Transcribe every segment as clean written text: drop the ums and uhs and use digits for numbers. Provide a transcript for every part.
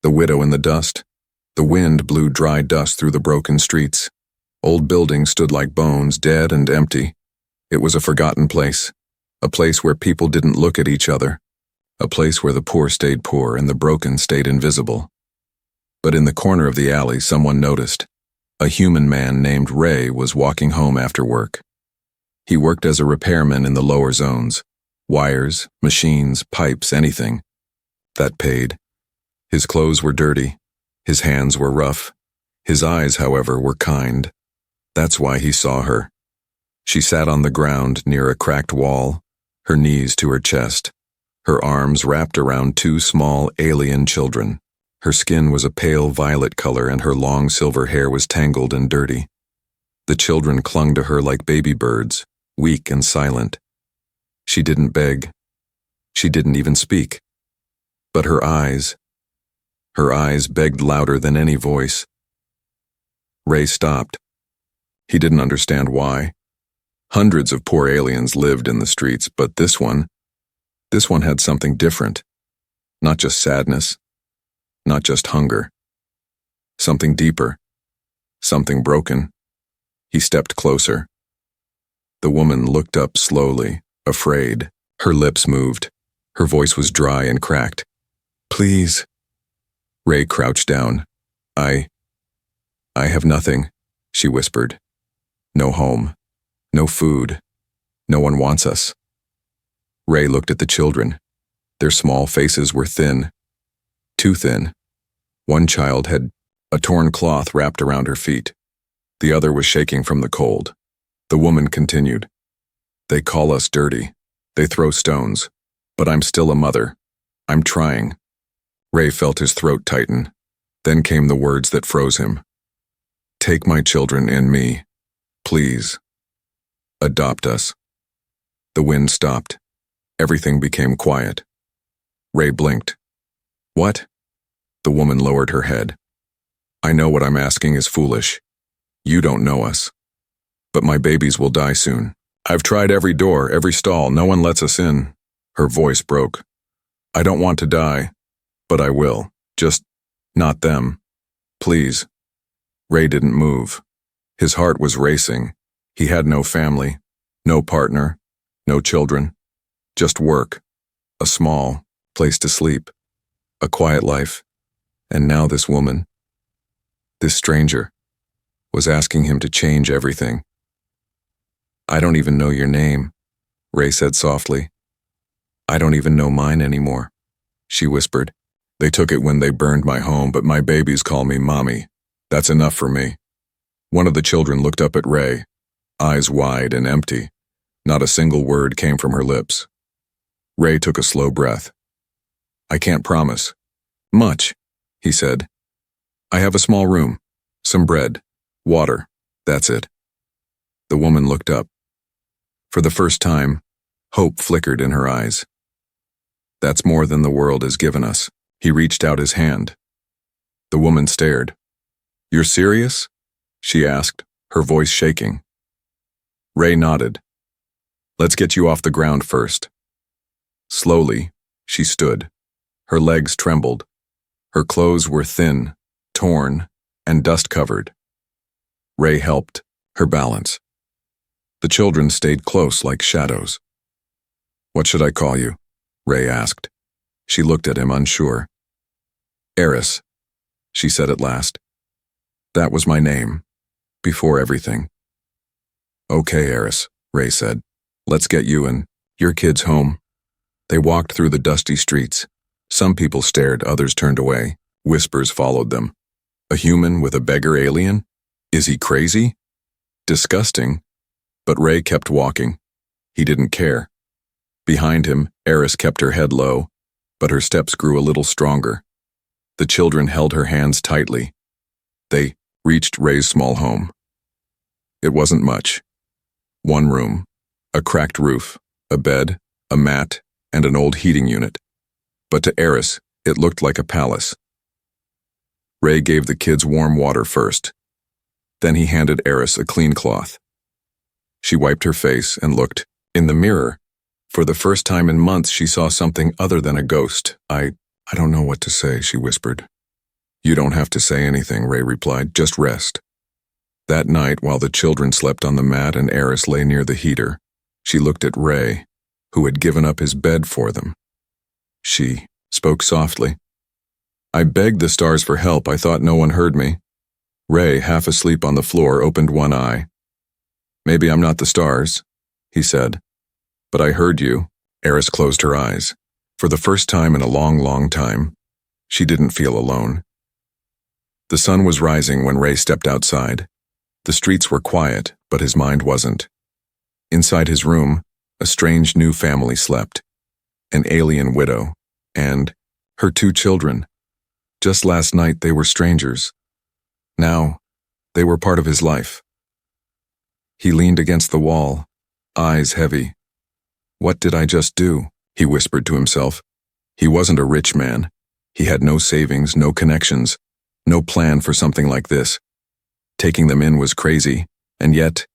The widow in the dust. The wind blew dry dust through the broken streets. Old buildings stood like bones, dead and empty. It was a forgotten place. A place where people didn't look at each other. A place where the poor stayed poor and the broken stayed invisible. But in the corner of the alley, someone noticed. A human man named Ray was walking home after work. He worked as a repairman in the lower zones. Wires, machines, pipes, anything. That paid. His clothes were dirty. His hands were rough. His eyes, however, were kind. That's why he saw her. She sat on the ground near a cracked wall, her knees to her chest, her arms wrapped around two small alien children. Her skin was a pale violet color and her long silver hair was tangled and dirty. The children clung to her like baby birds, weak and silent. She didn't beg. She didn't even speak. But her eyes begged louder than any voice. Ray stopped. He didn't understand why. Hundreds of poor aliens lived in the streets, but this one had something different. Not just sadness, not just hunger. Something deeper, something broken. He stepped closer. The woman looked up slowly, afraid. Her lips moved. Her voice was dry and cracked. "Please." Ray crouched down. I have nothing," she whispered. "No home. No food. No one wants us." Ray looked at the children. Their small faces were thin. Too thin. One child had a torn cloth wrapped around her feet. The other was shaking from the cold. The woman continued. "They call us dirty. They throw stones. But I'm still a mother. I'm trying." Ray felt his throat tighten. Then came the words that froze him. "Take my children and me. Please. Adopt us." The wind stopped. Everything became quiet. Ray blinked. "What?" The woman lowered her head. "I know what I'm asking is foolish. You don't know us. But my babies will die soon. I've tried every door, every stall. No one lets us in." Her voice broke. "I don't want to die, but I will. Just not them. Please." Ray didn't move. His heart was racing. He had no family, no partner, no children. Just work. A small place to sleep. A quiet life. And now this woman, this stranger, was asking him to change everything. "I don't even know your name," Ray said softly. "I don't even know mine anymore," she whispered. "They took it when they burned my home, but my babies call me Mommy. That's enough for me." One of the children looked up at Ray, eyes wide and empty. Not a single word came from her lips. Ray took a slow breath. "I can't promise much," he said. "I have a small room, some bread, water, that's it." The woman looked up. For the first time, hope flickered in her eyes. "That's more than the world has given us." He reached out his hand. The woman stared. "You're serious?" she asked, her voice shaking. Ray nodded. "Let's get you off the ground first." Slowly, she stood. Her legs trembled. Her clothes were thin, torn, and dust-covered. Ray helped her balance. The children stayed close like shadows. "What should I call you?" Ray asked. She looked at him, unsure. "Eris," she said at last. "That was my name, before everything." "Okay, Eris," Ray said. "Let's get you and your kids home." They walked through the dusty streets. Some people stared, others turned away. Whispers followed them. A human with a beggar alien? Is he crazy? Disgusting. But Ray kept walking. He didn't care. Behind him, Eris kept her head low, but her steps grew a little stronger. The children held her hands tightly. They reached Ray's small home. It wasn't much. One room, a cracked roof, a bed, a mat, and an old heating unit. But to Eris, it looked like a palace. Ray gave the kids warm water first. Then he handed Eris a clean cloth. She wiped her face and looked in the mirror. For the first time in months, she saw something other than a ghost. I don't know what to say," she whispered. You don't have to say anything, Ray replied. Just rest. That night, while the children slept on the mat and Eris lay near the heater, she looked at Ray, who had given up his bed for them. She spoke softly. I begged the stars for help. I thought no one heard me. Ray, half asleep on the floor, opened one eye. Maybe I'm not the stars, he said. But I heard you. Eris closed her eyes. For the first time in a long, long time, she didn't feel alone. The sun was rising when Ray stepped outside. The streets were quiet, but his mind wasn't. Inside his room, a strange new family slept. An alien widow, and her 2 children. Just last night they were strangers. Now, they were part of his life. He leaned against the wall, eyes heavy. What did I just do? He whispered to himself. He wasn't a rich man. He had no savings, no connections, no plan for something like this. Taking them in was crazy, and yet,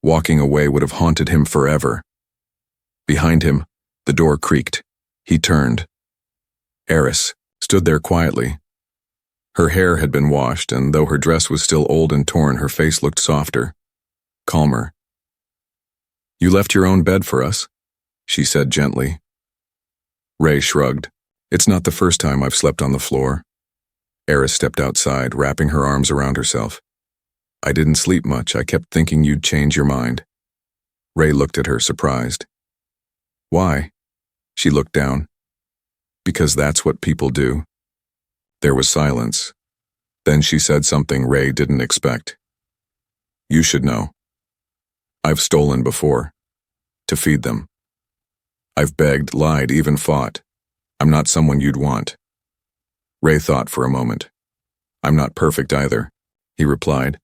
walking away would have haunted him forever. Behind him, the door creaked. He turned. Eris stood there quietly. Her hair had been washed, and though her dress was still old and torn, her face looked softer, calmer. You left your own bed for us, she said gently. Ray shrugged. It's not the first time I've slept on the floor. Eris stepped outside, wrapping her arms around herself. I didn't sleep much. I kept thinking you'd change your mind. Ray looked at her, surprised. Why? She looked down. Because that's what people do. There was silence. Then she said something Ray didn't expect. You should know. I've stolen before. To feed them. I've begged, lied, even fought. I'm not someone you'd want. Ray thought for a moment. I'm not perfect either, he replied.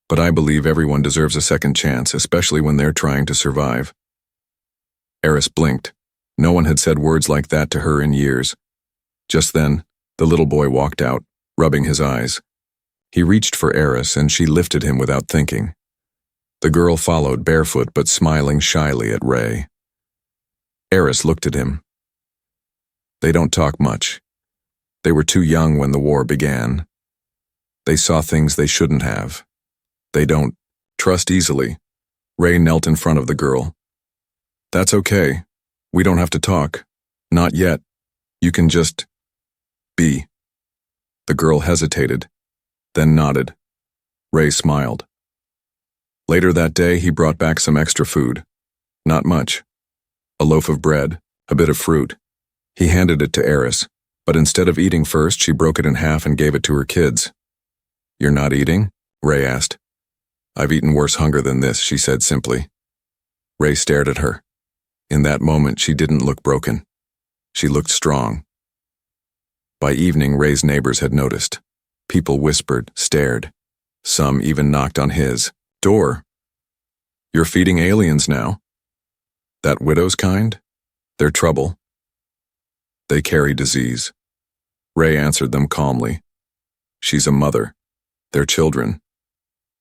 But I believe everyone deserves a second chance, especially when they're trying to survive. Eris blinked. No one had said words like that to her in years. Just then, the little boy walked out, rubbing his eyes. He reached for Eris, and she lifted him without thinking. The girl followed, barefoot but smiling shyly at Ray. Eris looked at him. They don't talk much. They were too young when the war began. They saw things they shouldn't have. They don't trust easily. Ray knelt in front of the girl. That's okay. We don't have to talk. Not yet. You can just be. The girl hesitated, then nodded. Ray smiled. Later that day, he brought back some extra food. Not much. A loaf of bread, a bit of fruit. He handed it to Eris, but instead of eating first, she broke it in half and gave it to her kids. You're not eating? Ray asked. I've eaten worse hunger than this, she said simply. Ray stared at her. In that moment, she didn't look broken. She looked strong. By evening, Ray's neighbors had noticed. People whispered, stared. Some even knocked on his door. You're feeding aliens now. That widow's kind? They're trouble. They carry disease. Ray answered them calmly. She's a mother. They're children.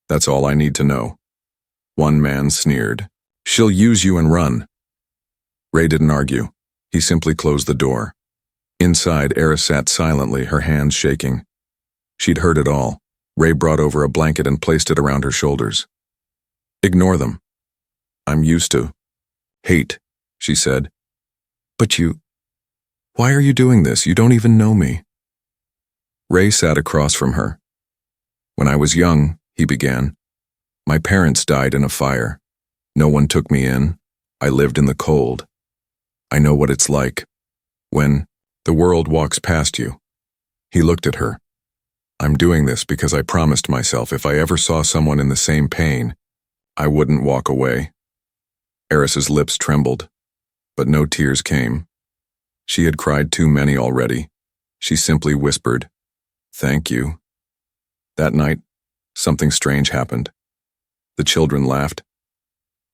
That's all I need to know. One man sneered. She'll use you and run. Ray didn't argue. He simply closed the door. Inside, Eris sat silently, her hands shaking. She'd heard it all. Ray brought over a blanket and placed it around her shoulders. Ignore them. I'm used to hate, she said. But why are you doing this? You don't even know me. Ray sat across from her. When I was young, he began. My parents died in a fire. No one took me in. I lived in the cold. I know what it's like when the world walks past you. He looked at her. I'm doing this because I promised myself if I ever saw someone in the same pain, I wouldn't walk away. Eris's lips trembled, but no tears came. She had cried too many already. She simply whispered, Thank you. That night, something strange happened. The children laughed.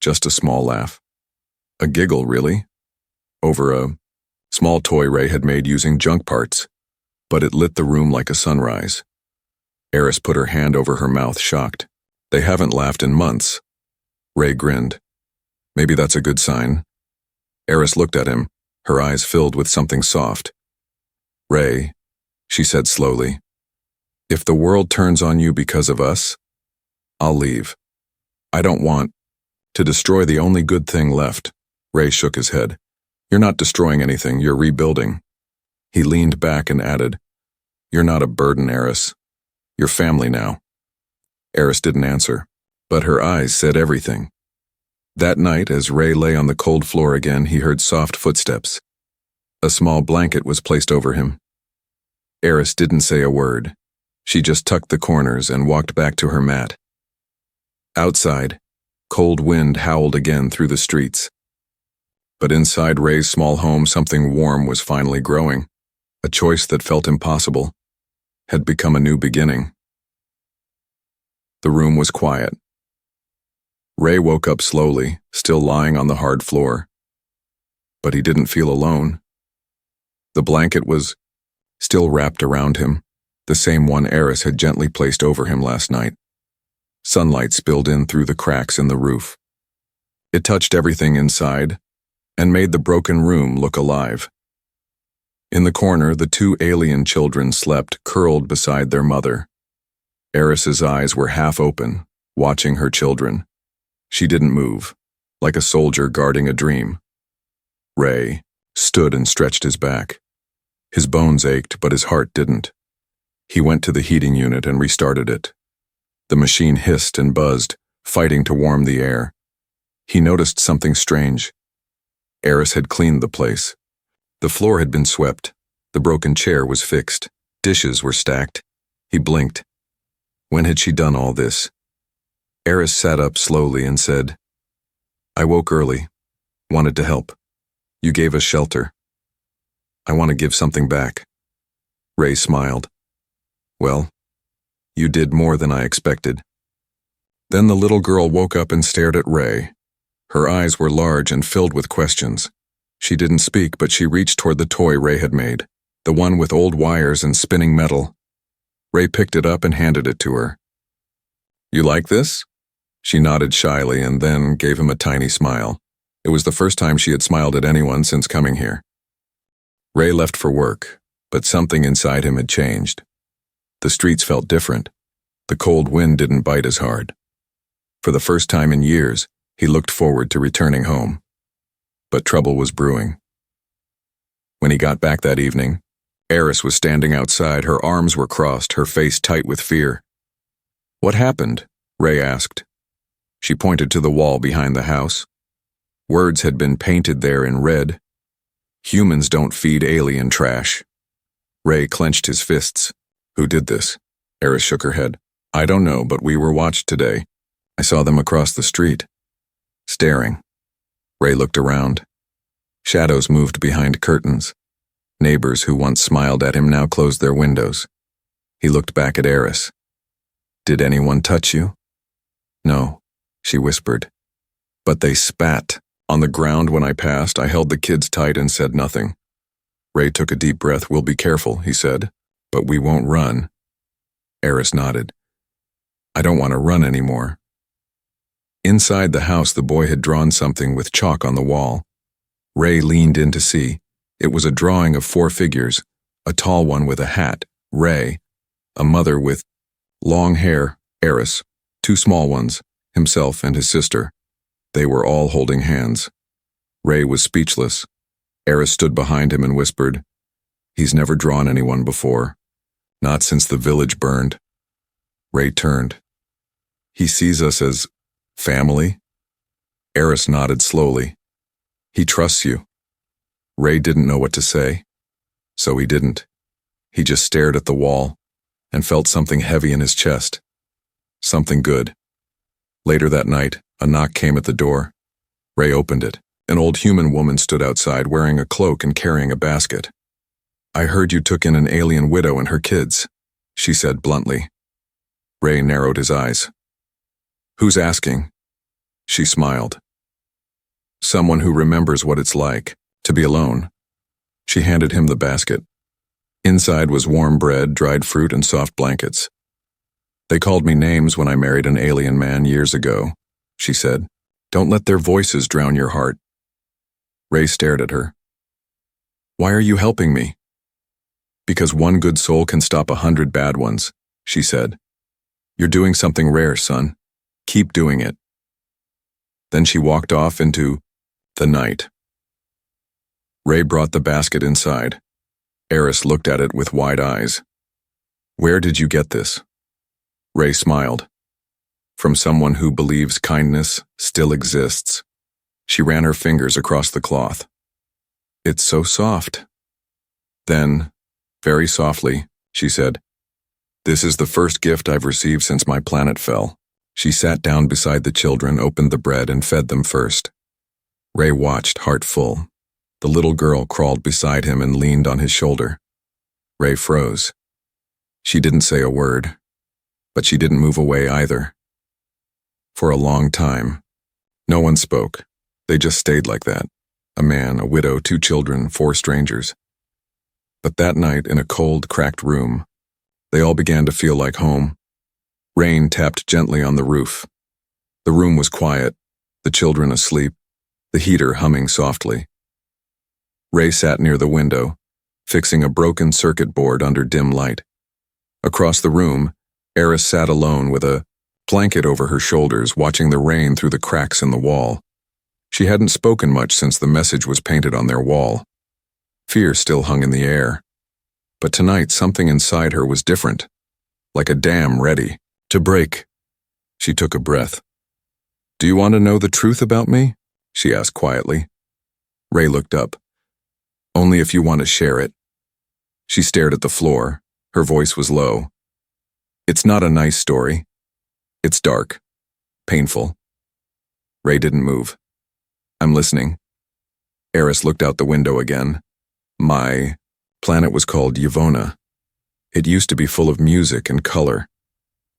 Just a small laugh. A giggle, really? Over a small toy Ray had made using junk parts, but it lit the room like a sunrise. Eris put her hand over her mouth, shocked. They haven't laughed in months. Ray grinned. Maybe that's a good sign. Eris looked at him, her eyes filled with something soft. Ray, she said slowly, If the world turns on you because of us, I'll leave. I don't want to destroy the only good thing left. Ray shook his head. You're not destroying anything, you're rebuilding. He leaned back and added, You're not a burden, Eris. You're family now. Eris didn't answer, but her eyes said everything. That night, as Ray lay on the cold floor again, he heard soft footsteps. A small blanket was placed over him. Eris didn't say a word. She just tucked the corners and walked back to her mat. Outside, cold wind howled again through the streets. But inside Ray's small home, something warm was finally growing. A choice that felt impossible had become a new beginning. The room was quiet. Ray woke up slowly, still lying on the hard floor. But he didn't feel alone. The blanket was still wrapped around him, the same one Eris had gently placed over him last night. Sunlight spilled in through the cracks in the roof. It touched everything inside and made the broken room look alive. In the corner, the two alien children slept, curled beside their mother. Eris's eyes were half open, watching her children. She didn't move, like a soldier guarding a dream. Ray stood and stretched his back. His bones ached, but his heart didn't. He went to the heating unit and restarted it. The machine hissed and buzzed, fighting to warm the air. He noticed something strange. Eris had cleaned the place. The floor had been swept. The broken chair was fixed. Dishes were stacked. He blinked. When had she done all this? Eris sat up slowly and said, I woke early. Wanted to help. You gave us shelter. I want to give something back. Ray smiled. Well, you did more than I expected. Then the little girl woke up and stared at Ray. Her eyes were large and filled with questions. She didn't speak, but she reached toward the toy Ray had made, the one with old wires and spinning metal. Ray picked it up and handed it to her. You like this? She nodded shyly and then gave him a tiny smile. It was the first time she had smiled at anyone since coming here. Ray left for work, but something inside him had changed. The streets felt different. The cold wind didn't bite as hard. For the first time in years, he looked forward to returning home. But trouble was brewing. When he got back that evening, Eris was standing outside. Her arms were crossed, her face tight with fear. What happened? Ray asked. She pointed to the wall behind the house. Words had been painted there in red. Humans don't feed alien trash. Ray clenched his fists. Who did this? Eris shook her head. I don't know, but we were watched today. I saw them across the street. Staring. Ray looked around. Shadows moved behind curtains. Neighbors who once smiled at him now closed their windows. He looked back at Eris. Did anyone touch you? No, she whispered. But they spat. On the ground when I passed, I held the kids tight and said nothing. Ray took a deep breath. We'll be careful, he said, but we won't run. Eris nodded. I don't want to run anymore. Inside the house, the boy had drawn something with chalk on the wall. Ray leaned in to see. It was a drawing of 4 figures, a tall one with a hat, Ray, a mother with long hair, Eris, 2 small ones, himself and his sister. They were all holding hands. Ray was speechless. Eris stood behind him and whispered, He's never drawn anyone before. Not since the village burned. Ray turned. He sees us as family? Eris nodded slowly. He trusts you. Ray didn't know what to say, so he didn't. He just stared at the wall and felt something heavy in his chest. Something good. Later that night, a knock came at the door. Ray opened it. An old human woman stood outside wearing a cloak and carrying a basket. I heard you took in an alien widow and her kids, she said bluntly. Ray narrowed his eyes. Who's asking? She smiled. Someone who remembers what it's like to be alone. She handed him the basket. Inside was warm bread, dried fruit, and soft blankets. They called me names when I married an alien man years ago, she said. Don't let their voices drown your heart. Ray stared at her. Why are you helping me? Because one good soul can stop 100 bad ones. she said. You're doing something rare, son. Keep doing it. Then she walked off into the night. Ray brought the basket inside. Eris looked at it with wide eyes. Where did you get this? Ray smiled. From someone who believes kindness still exists. She ran her fingers across the cloth. It's so soft. Then, very softly, she said, This is the first gift I've received since my planet fell. She sat down beside the children, opened the bread, and fed them first. Ray watched, heart full. The little girl crawled beside him and leaned on his shoulder. Ray froze. She didn't say a word, but she didn't move away either. For a long time, no one spoke. They just stayed like that. A man, a widow, 2 children, 4 strangers. But that night, in a cold, cracked room, they all began to feel like home. Rain tapped gently on the roof. The room was quiet, the children asleep, the heater humming softly. Ray sat near the window, fixing a broken circuit board under dim light. Across the room, Eris sat alone with a blanket over her shoulders, watching the rain through the cracks in the wall. She hadn't spoken much since the message was painted on their wall. Fear still hung in the air. But tonight, something inside her was different, like a dam ready to break. She took a breath. Do you want to know the truth about me? She asked quietly. Ray looked up. Only if you want to share it. She stared at the floor. Her voice was low. It's not a nice story. It's dark. Painful. Ray didn't move. I'm listening. Eris looked out the window again. My planet was called Yvona. It used to be full of music and color.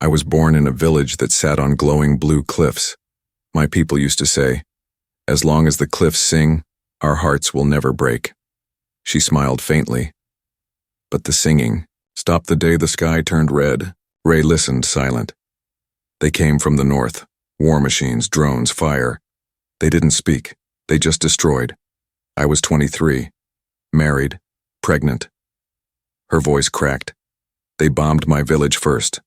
I was born in a village that sat on glowing blue cliffs. My people used to say, as long as the cliffs sing, our hearts will never break. She smiled faintly. But the singing stopped the day the sky turned red. Ray listened, silent. They came from the north. War machines, drones, fire. They didn't speak. They just destroyed. I was 23. Married. Pregnant. Her voice cracked. They bombed my village first.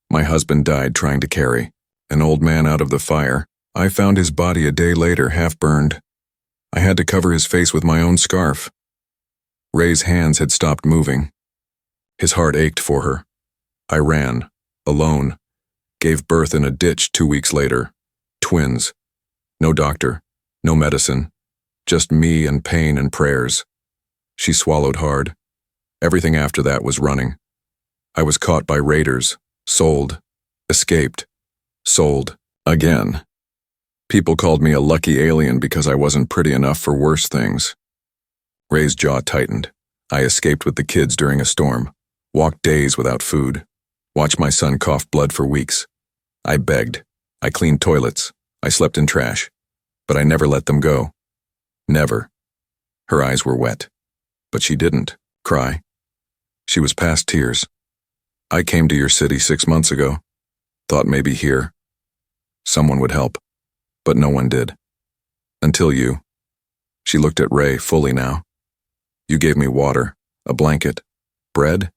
My husband died trying to carry. An old man out of the fire. I found his body a day later, half burned. I had to cover his face with my own scarf. Ray's hands had stopped moving. His heart ached for her. I ran, alone. Gave birth in a ditch 2 weeks later. Twins. No doctor. No medicine. Just me and pain and prayers. She swallowed hard. Everything after that was running. I was caught by raiders. Sold. Escaped. Sold. Again. People called me a lucky alien because I wasn't pretty enough for worse things. Ray's jaw tightened. I escaped with the kids during a storm. Walked days without food. Watched my son cough blood for weeks. I begged. I cleaned toilets. I slept in trash. But I never let them go. Never. Her eyes were wet. But she didn't cry. She was past tears. I came to your city 6 months ago. Thought maybe here someone would help. But no one did. Until you. She looked at Ray fully now. You gave me water, a blanket, bread.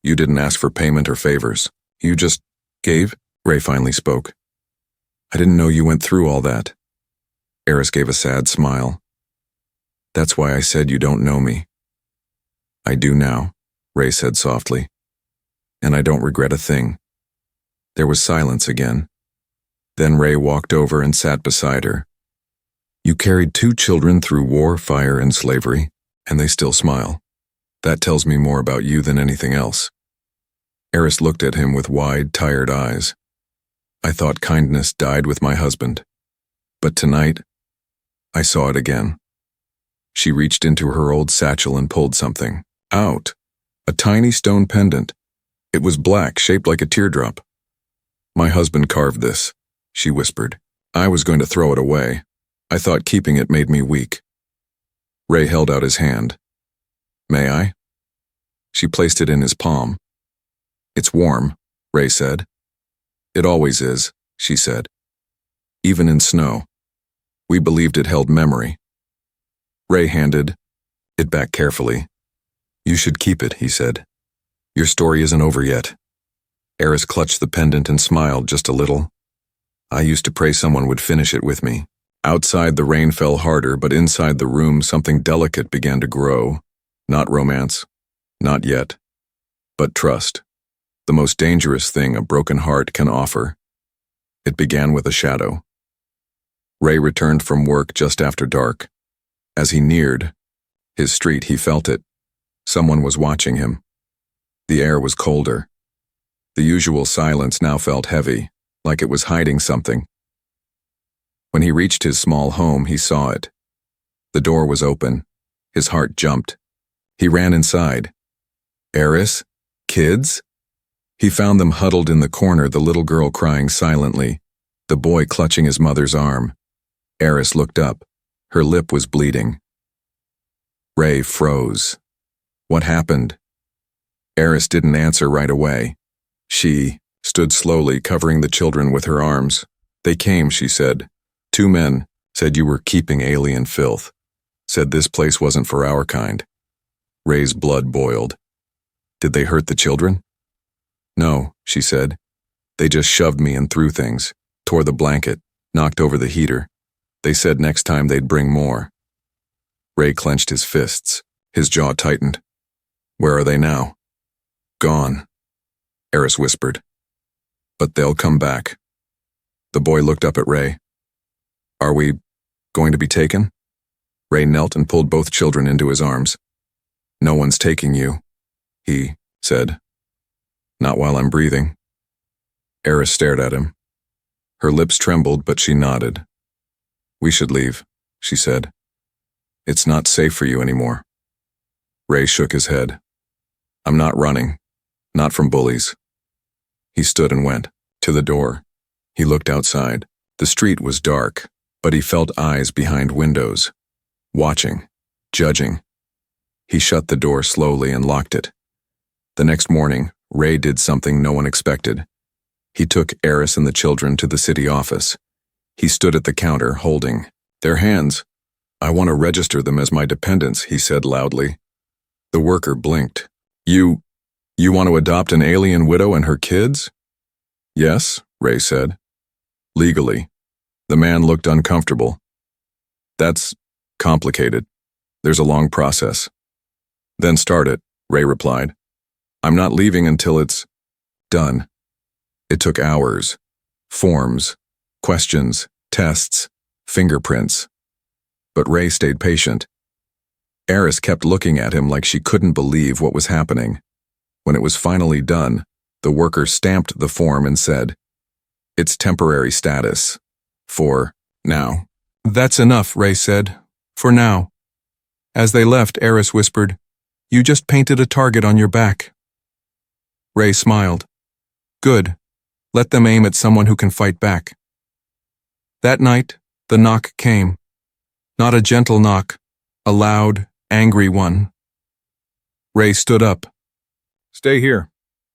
You didn't ask for payment or favors. You just gave. Ray finally spoke. I didn't know you went through all that. Eris gave a sad smile. That's why I said you don't know me. I do now, Ray said softly. And I don't regret a thing. There was silence again. Then Ray walked over and sat beside her. You carried 2 children through war, fire, and slavery, and they still smile. That tells me more about you than anything else. Eris looked at him with wide, tired eyes. I thought kindness died with my husband. But tonight, I saw it again. She reached into her old satchel and pulled something out. A tiny stone pendant. It was black, shaped like a teardrop. My husband carved this, she whispered. I was going to throw it away. I thought keeping it made me weak. Ray held out his hand. May I? She placed it in his palm. It's warm, Ray said. It always is, she said. Even in snow. We believed it held memory. Ray handed it back carefully. You should keep it, he said. Your story isn't over yet. Eris clutched the pendant and smiled just a little. I used to pray someone would finish it with me. Outside, the rain fell harder, but inside the room, something delicate began to grow. Not romance. Not yet. But trust. The most dangerous thing a broken heart can offer. It began with a shadow. Ray returned from work just after dark. As he neared his street, he felt it. Someone was watching him. The air was colder. The usual silence now felt heavy, like it was hiding something. When he reached his small home, he saw it. The door was open. His heart jumped. He ran inside. Eris? Kids? He found them huddled in the corner, the little girl crying silently, the boy clutching his mother's arm. Eris looked up. Her lip was bleeding. Ray froze. What happened? Eris didn't answer right away. She stood slowly, covering the children with her arms. They came, she said. 2 men said you were keeping alien filth. Said this place wasn't for our kind. Ray's blood boiled. Did they hurt the children? No, she said. They just shoved me and threw things, tore the blanket, knocked over the heater. They said next time they'd bring more. Ray clenched his fists. His jaw tightened. Where are they now? Gone, Eris whispered. But they'll come back. The boy looked up at Ray. Are we going to be taken? Ray knelt and pulled both children into his arms. No one's taking you, he said. Not while I'm breathing. Eris stared at him. Her lips trembled, but she nodded. We should leave, she said. It's not safe for you anymore. Ray shook his head. I'm not running. Not from bullies. He stood and went to the door. He looked outside. The street was dark, but he felt eyes behind windows, watching, judging. He shut the door slowly and locked it. The next morning, Ray did something no one expected. He took Eris and the children to the city office. He stood at the counter, holding their hands. I want to register them as my dependents, he said loudly. The worker blinked. You want to adopt an alien widow and her kids? Yes, Ray said. Legally. The man looked uncomfortable. That's complicated. There's a long process. Then start it, Ray replied. I'm not leaving until it's done. It took hours. Forms, questions, tests, fingerprints. But Ray stayed patient. Eris kept looking at him like she couldn't believe what was happening. When it was finally done, the worker stamped the form and said, It's temporary status. For now. That's enough, Ray said. For now. As they left, Eris whispered, You just painted a target on your back. Ray smiled. Good. Let them aim at someone who can fight back. That night, the knock came. Not a gentle knock, a loud, angry one. Ray stood up. Stay here,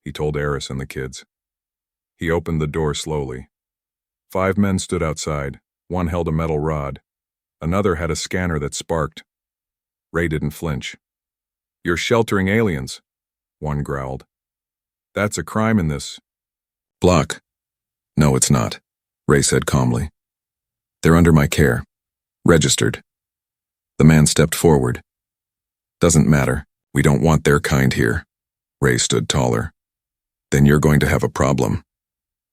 he told Eris and the kids. He opened the door slowly. 5 men stood outside. One held a metal rod. Another had a scanner that sparked. Ray didn't flinch. You're sheltering aliens, one growled. That's a crime in this. Block. No, it's not, Ray said calmly. They're under my care. Registered. The man stepped forward. Doesn't matter. We don't want their kind here. Ray stood taller. Then you're going to have a problem.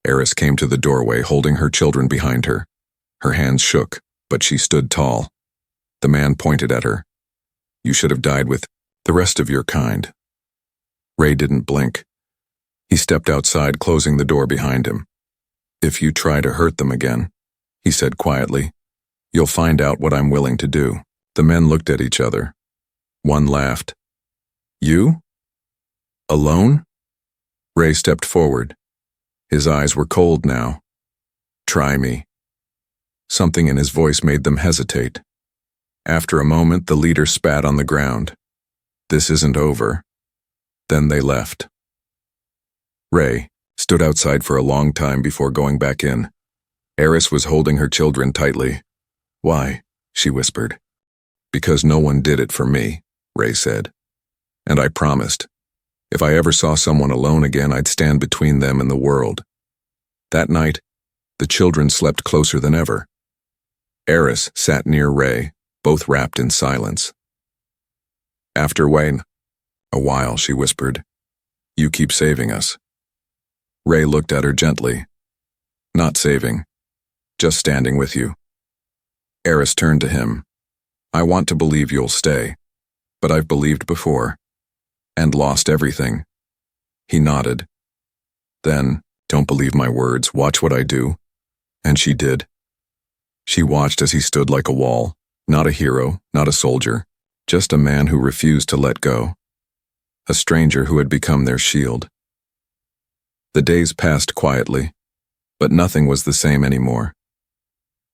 Eris came to the doorway, holding her children behind her. Her hands shook, but she stood tall. The man pointed at her. You should have died with the rest of your kind. Ray didn't blink. He stepped outside, closing the door behind him. If you try to hurt them again, he said quietly, you'll find out what I'm willing to do. The men looked at each other. One laughed. You? Alone? Ray stepped forward. His eyes were cold now. Try me. Something in his voice made them hesitate. After a moment, the leader spat on the ground. This isn't over. Then they left. Ray stood outside for a long time before going back in. Eris was holding her children tightly. Why? She whispered. Because no one did it for me, Ray said. And I promised. If I ever saw someone alone again, I'd stand between them and the world. That night, the children slept closer than ever. Eris sat near Ray, both wrapped in silence. After Wayne, a while, she whispered, "You keep saving us." Ray looked at her gently. "Not saving, just standing with you." Eris turned to him. "I want to believe you'll stay, but I've believed before, and lost everything." He nodded. "Then, don't believe my words, watch what I do." And she did. She watched as he stood like a wall, not a hero, not a soldier, just a man who refused to let go. A stranger who had become their shield. The days passed quietly, but nothing was the same anymore.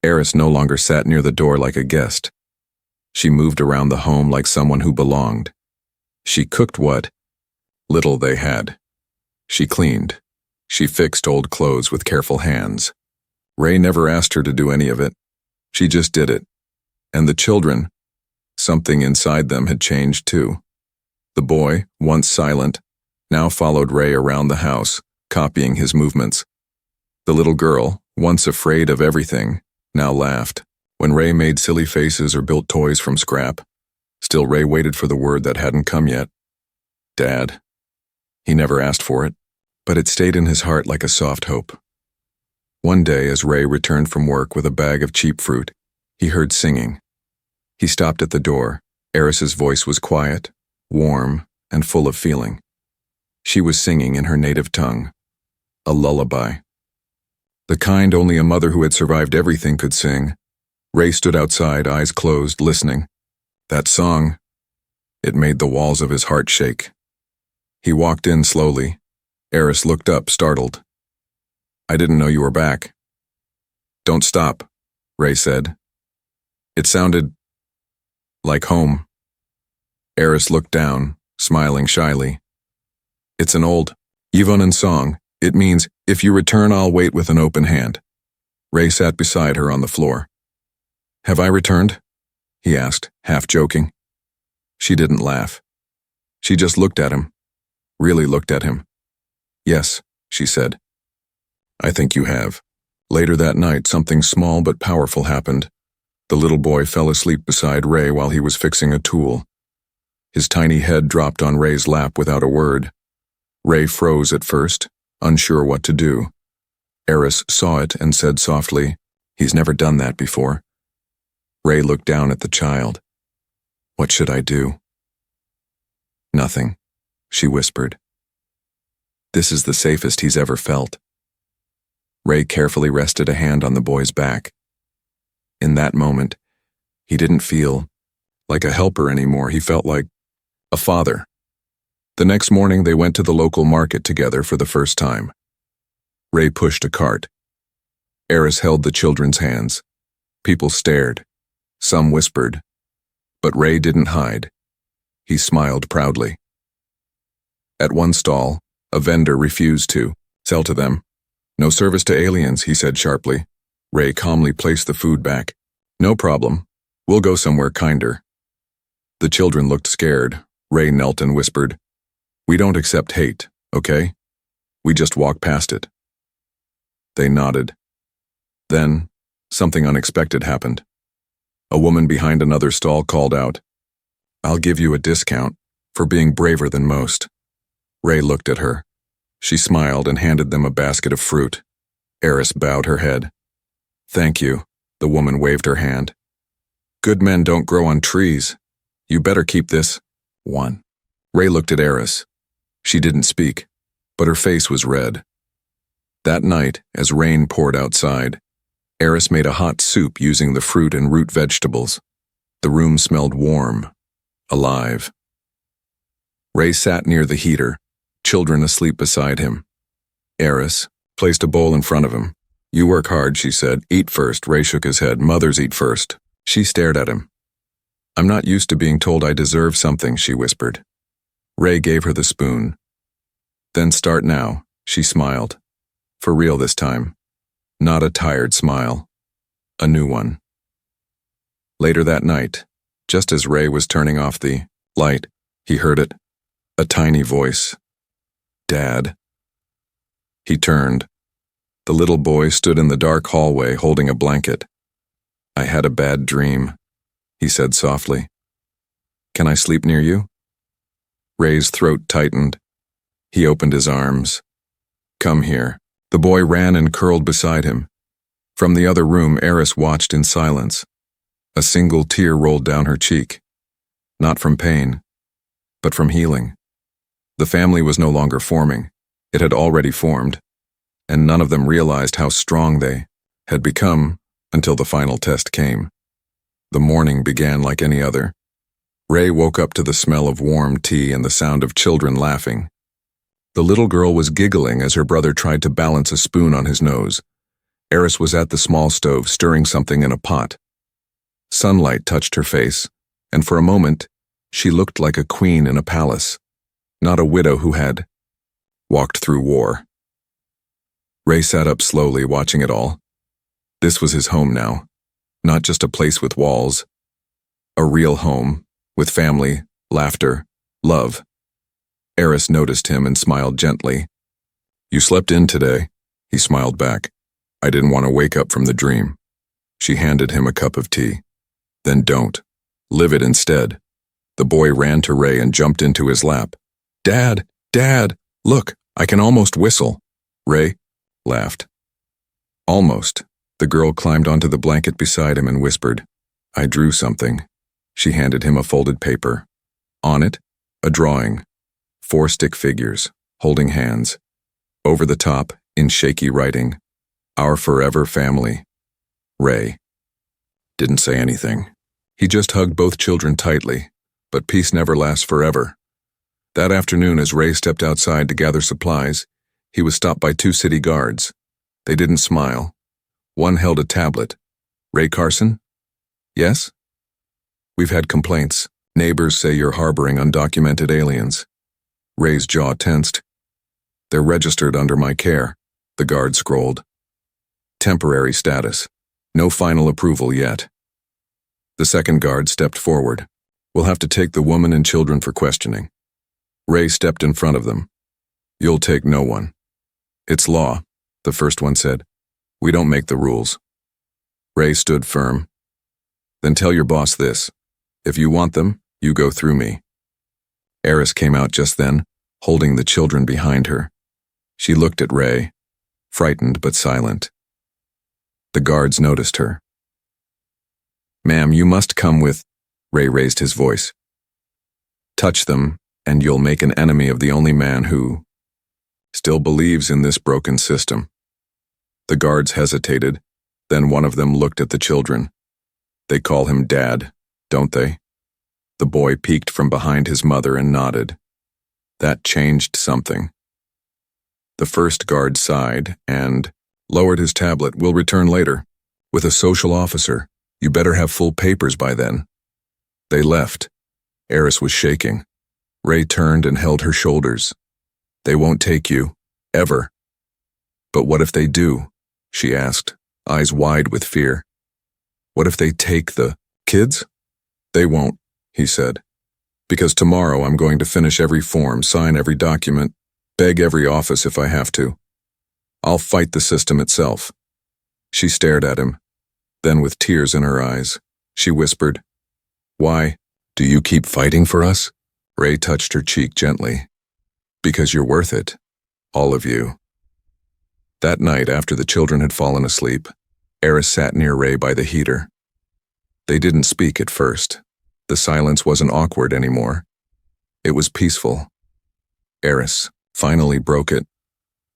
Eris no longer sat near the door like a guest. She moved around the home like someone who belonged. She cooked what little they had. She cleaned. She fixed old clothes with careful hands. Ray never asked her to do any of it. She just did it. And the children, something inside them had changed too. The boy, once silent, now followed Ray around the house, copying his movements. The little girl, once afraid of everything, now laughed when Ray made silly faces or built toys from scrap. Still, Ray waited for the word that hadn't come yet. Dad. He never asked for it, but it stayed in his heart like a soft hope. One day, as Ray returned from work with a bag of cheap fruit, he heard singing. He stopped at the door. Eris's voice was quiet, warm, and full of feeling. She was singing in her native tongue, a lullaby. The kind only a mother who had survived everything could sing. Ray stood outside, eyes closed, listening. That song, it made the walls of his heart shake. He walked in slowly. Eris looked up, startled. "I didn't know you were back." "Don't stop," Ray said. It sounded like home. Eris looked down, smiling shyly. "It's an old Yvonen song. It means, if you return, I'll wait with an open hand." Ray sat beside her on the floor. "Have I returned?" he asked, half joking. She didn't laugh. She just looked at him, really looked at him. "Yes," she said. "I think you have." Later that night, something small but powerful happened. The little boy fell asleep beside Ray while he was fixing a tool. His tiny head dropped on Ray's lap without a word. Ray froze at first, unsure what to do. Eris saw it and said softly, "He's never done that before." Ray looked down at the child. "What should I do?" "Nothing," she whispered. "This is the safest he's ever felt." Ray carefully rested a hand on the boy's back. In that moment, he didn't feel like a helper anymore. He felt like a father. The next morning, they went to the local market together for the first time. Ray pushed a cart. Eris held the children's hands. People stared. Some whispered. But Ray didn't hide. He smiled proudly. At one stall, a vendor refused to sell to them. "No service to aliens," he said sharply. Ray calmly placed the food back. "No problem. We'll go somewhere kinder." The children looked scared. Ray knelt and whispered, "We don't accept hate, okay? We just walk past it." They nodded. Then, something unexpected happened. A woman behind another stall called out, "I'll give you a discount for being braver than most." Ray looked at her. She smiled and handed them a basket of fruit. Eris bowed her head. "Thank you," the woman waved her hand. "Good men don't grow on trees. You better keep this one." Ray looked at Eris. She didn't speak, but her face was red. That night, as rain poured outside, Eris made a hot soup using the fruit and root vegetables. The room smelled warm, alive. Ray sat near the heater, children asleep beside him. Eris placed a bowl in front of him. "You work hard," she said. "Eat first." Ray shook his head. "Mothers eat first." She stared at him. "I'm not used to being told I deserve something," she whispered. Ray gave her the spoon. "Then start now," she smiled. For real this time. Not a tired smile. A new one. Later that night, just as Ray was turning off the light, he heard it. A tiny voice, Dad. He turned. The little boy stood in the dark hallway holding a blanket. I had a bad dream, he said softly. Can I sleep near you? Ray's throat tightened. He opened his arms. Come here. The boy ran and curled beside him. From the other room, Eris watched in silence. A single tear rolled down her cheek. Not from pain, but from healing. The family was no longer forming. It had already formed, and none of them realized how strong they had become until the final test came. The morning began like any other. Ray woke up to the smell of warm tea and the sound of children laughing. The little girl was giggling as her brother tried to balance a spoon on his nose. Eris was at the small stove stirring something in a pot. Sunlight touched her face, and for a moment, she looked like a queen in a palace, not a widow who had walked through war. Ray sat up slowly, watching it all. This was his home now, not just a place with walls. A real home, with family, laughter, love. Eris noticed him and smiled gently. You slept in today, he smiled back. I didn't want to wake up from the dream. She handed him a cup of tea. Then don't. Live it instead. The boy ran to Ray and jumped into his lap. Dad, Dad, look, I can almost whistle. Ray laughed. Almost. The girl climbed onto the blanket beside him and whispered. I drew something. She handed him a folded paper. On it, a drawing. 4 stick figures, holding hands. Over the top, in shaky writing, Our forever family. Ray didn't say anything. He just hugged both children tightly, but peace never lasts forever. That afternoon, as Ray stepped outside to gather supplies, he was stopped by 2 city guards. They didn't smile. One held a tablet. Ray Carson? Yes? We've had complaints. Neighbors say you're harboring undocumented aliens. Ray's jaw tensed. They're registered under my care, the guard scrolled. Temporary status. No final approval yet. The second guard stepped forward. We'll have to take the woman and children for questioning. Ray stepped in front of them. You'll take no one. It's law, the first one said. We don't make the rules. Ray stood firm. Then tell your boss this. If you want them, you go through me. Eris came out just then, holding the children behind her. She looked at Ray, frightened but silent. The guards noticed her. Ma'am, you must come with... Ray raised his voice. Touch them, and you'll make an enemy of the only man who still believes in this broken system. The guards hesitated, then one of them looked at the children. They call him Dad, don't they? The boy peeked from behind his mother and nodded. That changed something. The first guard sighed and lowered his tablet. We'll return later. With a social officer. You better have full papers by then. They left. Eris was shaking. Ray turned and held her shoulders. They won't take you. Ever. But what if they do? She asked, eyes wide with fear. What if they take the kids? They won't, he said. Because tomorrow I'm going to finish every form, sign every document, beg every office if I have to. I'll fight the system itself. She stared at him. Then with tears in her eyes, she whispered, Why? Do you keep fighting for us? Ray touched her cheek gently. Because you're worth it. All of you. That night, after the children had fallen asleep, Eris sat near Ray by the heater. They didn't speak at first. The silence wasn't awkward anymore. It was peaceful. Eris finally broke it.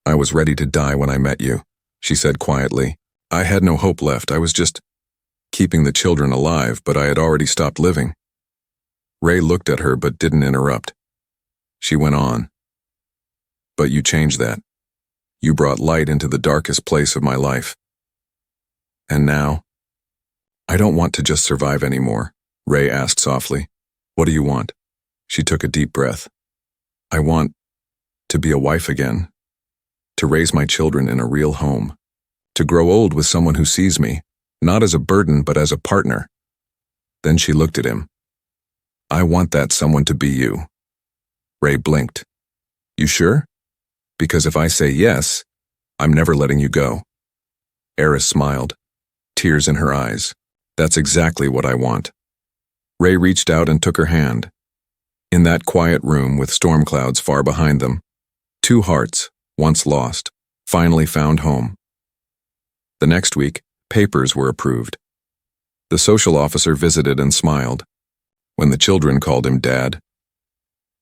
I was ready to die when I met you, she said quietly. I had no hope left. I was just keeping the children alive, but I had already stopped living. Ray looked at her but didn't interrupt. She went on. But you changed that. You brought light into the darkest place of my life. And now? I don't want to just survive anymore, Ray asked softly. What do you want? She took a deep breath. I want to be a wife again. To raise my children in a real home. To grow old with someone who sees me, not as a burden but as a partner. Then she looked at him. I want that someone to be you. Ray blinked. You sure? Because if I say yes, I'm never letting you go. Eris smiled, tears in her eyes. That's exactly what I want. Ray reached out and took her hand. In that quiet room with storm clouds far behind them, two hearts, once lost, finally found home. The next week, papers were approved. The social officer visited and smiled. When the children called him Dad,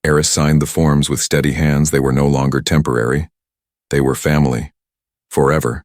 Eris signed the forms with steady hands. They were no longer temporary. They were family. Forever.